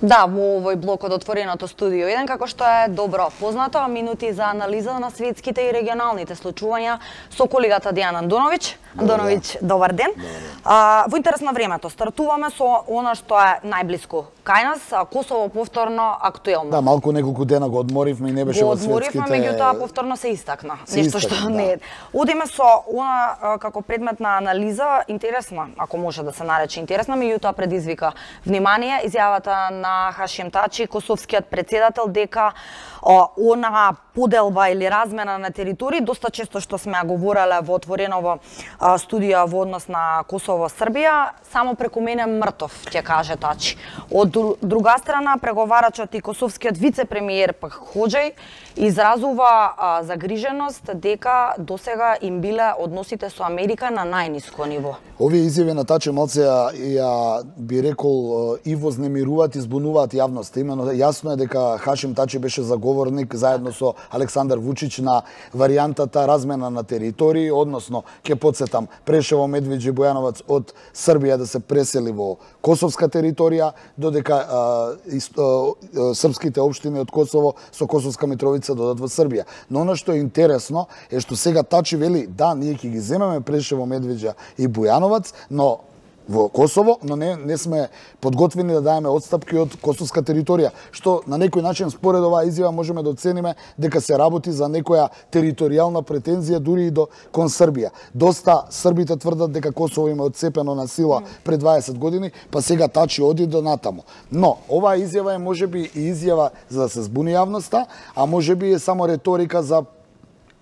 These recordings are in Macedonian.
Да, во овој блок од отвореното студио 1, како што е добро познато, минути за анализа на светските и регионалните случувања со колегата Дијана Андоновиќ. Андоновиќ, добар ден. Во интерес на времето, стартуваме со она што е најблиску кај нас, Косово повторно актуелно. Да, малку неколку дена го одморивме и не беше во светските... Го одморивме, меѓутоа повторно се истакна. Нешто што не е. Одиме со она како предмет на анализа, интересна, ако може да се нарече интересна, меѓутоа предизвика внимание, изјавата на Хашим Тачи, косовскиот председател, дека она поделба или размена на територии, доста често што сме говореле во отвореново студија во однос на Косово-Србија, само преку мене мртов, ќе каже Тачи. Од друга страна, преговарачот и косовскиот вице-премиер пак Хоџеј изразува загриженост дека досега им биле односите со Америка на најниско ниво. Овие изјави на Тачи малце ја би рекол и вознемируваат и збунуваат јавноста. Имено јасно е дека Хашим Тачи беше заговорник заедно со Александар Вучиќ на варијантата размена на територии, односно ќе потсетам Прешево, Медвеđа и Бојановац од Србија да се пресели во косовска територија, додека српските општини од Косово со Косовска Митровица додат во Србија. Но она што е интересно е што сега Тачи вели да, ние ќе ги земеме Прешево, Медвеđа и Бојановац, но во Косово, но не сме подготвени да даеме отстапки од косовска територија, што на некој начин според оваа изјава можеме да оцениме дека се работи за некоја територијална претензија дури и кон Србија. Доста србите тврдат дека Косово им е отцепено на сила пред 20 години, па сега Тачи оди до натаму. Но оваа изјава е можеби и изјава за да се збуни јавноста, а можеби е само реторика за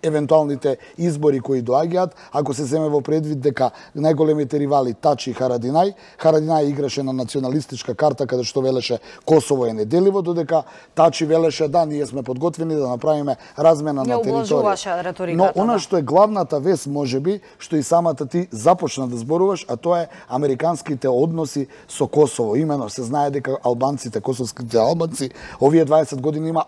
евентуалните избори кои доаѓаат, ако се земе во предвид дека најголемите ривали Тачи и Харадинај. Харадинај играше на националистичка карта каде што велеше Косово е неделиво, додека Тачи велеше да, ние сме подготвени да направиме размена на територија. Но она што е главната вест можеби, што и самата ти започна да зборуваш, а тоа е американските односи со Косово. Имено се знае дека албанците, косовските албанци, овие 20 години има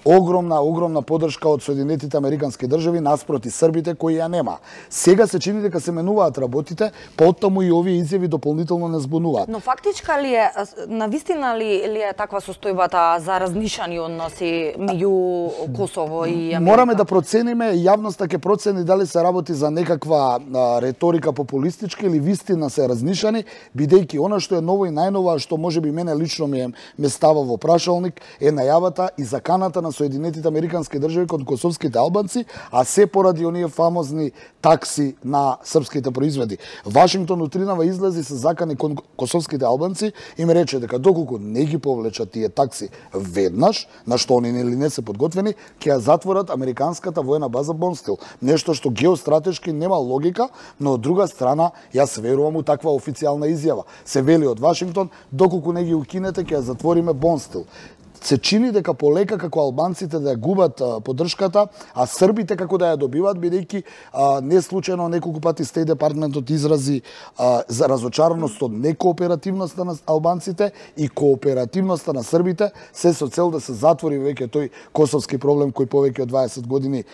огромна поддршка од Соединетите Американски држави наспроти србите кои ја нема. Сега се чини дека се менуваат работите, поттаму и овие изјави дополнително не збунуваат. Но фактичка ли е, навистина ли е таква состојбата за разнишани односи меѓу Косово и Америка? Мораме да процениме, јавноста ќе процени дали се работи за некаква реторика популистичка или вистина се разнишани, бидејќи она што е ново и најново, што можеби мене лично ме става во прашалник, е најавата и заканата на Соединетите Американски држави кон косовските албанци, а се поради оние фамозни такси на српските производи. Вашингтон утринава излези се закани кон косовските албанци и им рече дека доколку не ги повлечат тие такси веднаш, на што они или не се подготвени, ќе ја затворат американската воена база Бонстил. Нешто што геостратешки нема логика, но од друга страна јас верувам у таква официјална изјава. Се вели од Вашингтон, доколку не ги укинете, ќе ја затвориме Бонстил. Се чини дека полека како албанците да ја губат поддршката, а србите како да ја добиваат, бидејќи не случајно неколку пати Стејт департментот изрази за разочараност од некооперативноста на албанците и кооперативноста на србите, се со цел да се затвори веќе тој косовски проблем кој повеќе од 20 години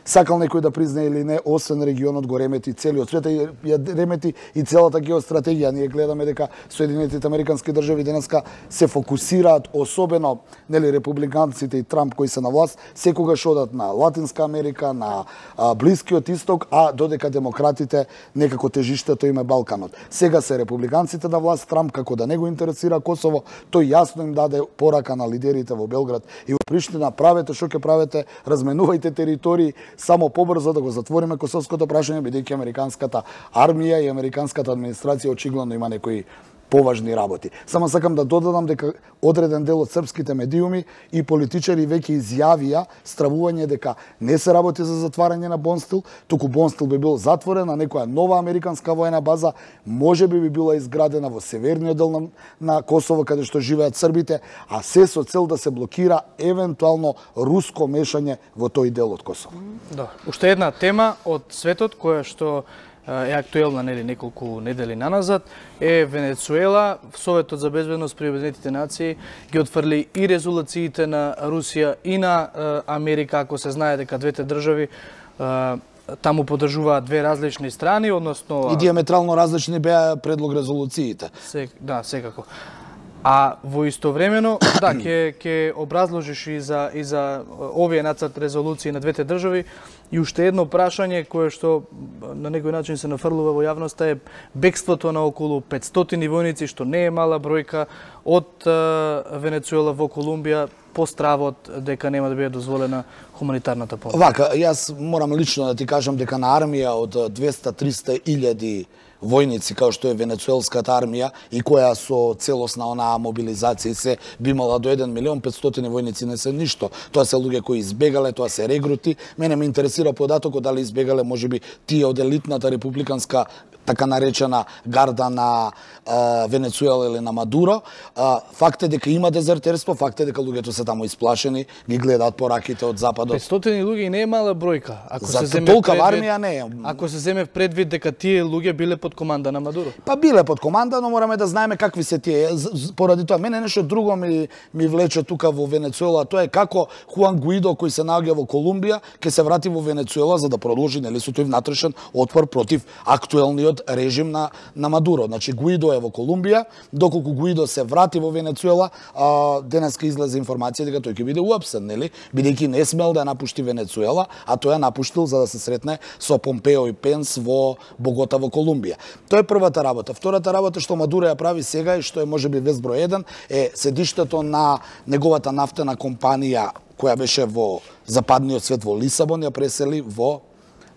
сакал некој да признае или не, освен регионот го ремети целиот свет, ја ремети и целата геостратегија. Ние гледаме дека Соединетите Американски држави денеска се фокусираат, особено нели републиканците и Трамп кои се на власт, секогаш одат на Латинска Америка, на Блискиот Исток, а додека демократите некако тежиштето им е Балканот. Сега се републиканците на власт, Трамп како да не го интересира Косово, тој јасно им даде порака на лидерите во Белград и во Приштина: правете што ќе правете, разменувајте територии, само побрзо да го затвориме косовското прашање, бидејќи американската армија и американската администрација очигледно има некои поважни работи. Само сакам да додадам дека одреден дел од српските медиуми и политичари веќе изјавија стравување дека не се работи за затварање на Бонстил, туку Бонстил би бил затворен, а некоја нова американска воена база можеби би била изградена во северниот дел на Косово, каде што живеат србите, а се со цел да се блокира евентуално руско мешање во тој дел од Косово. Да, уште една тема од светот која што е актуелна неколку недели наназад, е Венецуела. Советот за безбедност при Обединетите нации ги отфрли и резолуциите на Русија и на Америка, ако се знае дека двете држави таму поддржуваат две различни страни, односно... И диаметрално различни беа предлог резолуциите. Да, секако. А во истовремено, да, ќе образложиш и за овие нацрт резолуции на двете држави. И уште едно прашање кое што на некој начин се нафрлува во јавноста е бегството на околу 500 војници, што не е мала бројка, од Венецуела во Колумбија по стравот дека нема да биде дозволена хуманитарната помош. Вака, јас морам лично да ти кажам дека на армија од 200-300 илјади војници, као што е венецуелската армија и која со целосна онаа мобилизација се би имала до 1.500.000 војници не се ништо. Тоа се луѓе кои избегале, тоа се регрути. Мене ме интересира податокот дали избегале можеби тие од елитната републиканска така наречена гарда на Венецуела или на Мадуро. Факт е дека има дезертерство, факт е дека луѓето се таму исплашени, ги гледаат пораките од западот. 500 луѓе не е мала бројка. За толкава армија не е. Ако се земе предвид дека тие луѓе биле под команда на Мадуро. Па биле под команда, но мораме да знаеме какви се тие. Поради тоа мене нешто друго ми влече тука во Венецуела, тоа е како Хуан Гуидо кој се наоѓа во Колумбија, ќе се врати во Венецуела за да продолжи нели со тој внатрешен отпор против актуелниот режим на Мадуро. Значи Гуидо е во Колумбија, доколку Гуидо се врати во Венецуела, денеска излезе информација дека тој ќе биде уапсен, нели? Бидејќи не смел да напушти Венецуела, а тој ја напуштил за да се сретне со Помпео и Пенс во Богота во Колумбија. Тоа е првата работа. Втората работа што Мадуро ја прави сега и што е можеби вест број 1 е седиштето на неговата нафтена компанија која беше во западниот свет во Лисабон, ја пресели во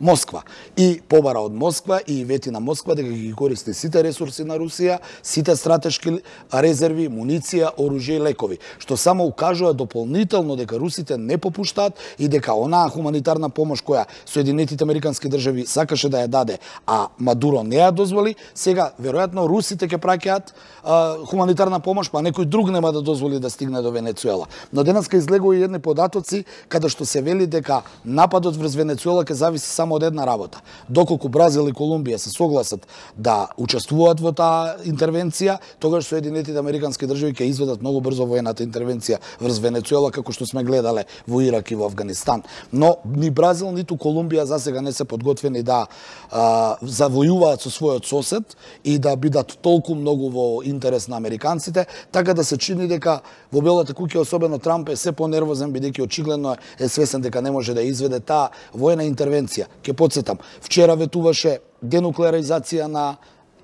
Москва. И побара од Москва и вети на Москва дека ги користи сите ресурси на Русија, сите стратешки резерви, муниција, оружје и лекови, што само укажува дополнително дека русите не попуштаат и дека онаа хуманитарна помош која Соединетите Американски држави сакаше да ја даде, а Мадуро не ја дозволи, сега веројатно русите ќе праќаат хуманитарна помош, па некој друг нема да дозволи да стигне до Венецуела. Но денеска излегува и едни податоци каде што се вели дека нападот врз Венецуела ќе зависи само од една работа. Доколку Бразил и Колумбија се согласат да учествуваат во таа интервенција, тогаш Соединетите Американски држави ќе изведат многу брзо воената интервенција врз Венецуела, како што сме гледале во Ирак и во Афганистан. Но ни Бразил, ниту Колумбија засега не се подготвени да завојуваат со својот сосед и да бидат толку многу во интерес на американците, така да се чини дека во Белата куќа, особено Трамп, е се понервозен, бидејќи очигледно е свесен дека не може да изведе таа воена интервенција. Ке подсетам, вчера ветуваше денуклеаризација на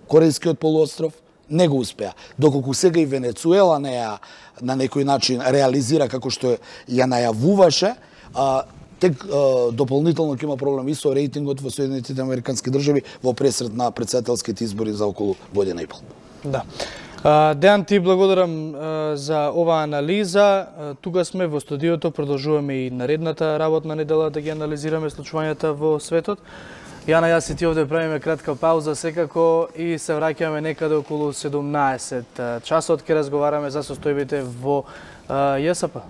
Корејскиот полуостров, не го успеа. Доколку сега и Венецуела не ја на некој начин реализира како што ја најавуваше, тек дополнително ќе има проблем и со рейтингот во Соединетите Американски држави во пресред на претседателските избори за околу година и пол. Да. Дејан, ти благодарам за оваа анализа. Тука сме во студиото, продолжуваме и наредната работна недела да ги анализираме случувањата во светот. Јана, јас и ти овде правиме кратка пауза секако и се враќаме некаде околу 17 часот, ке разговараме за состојбите во ЈСП.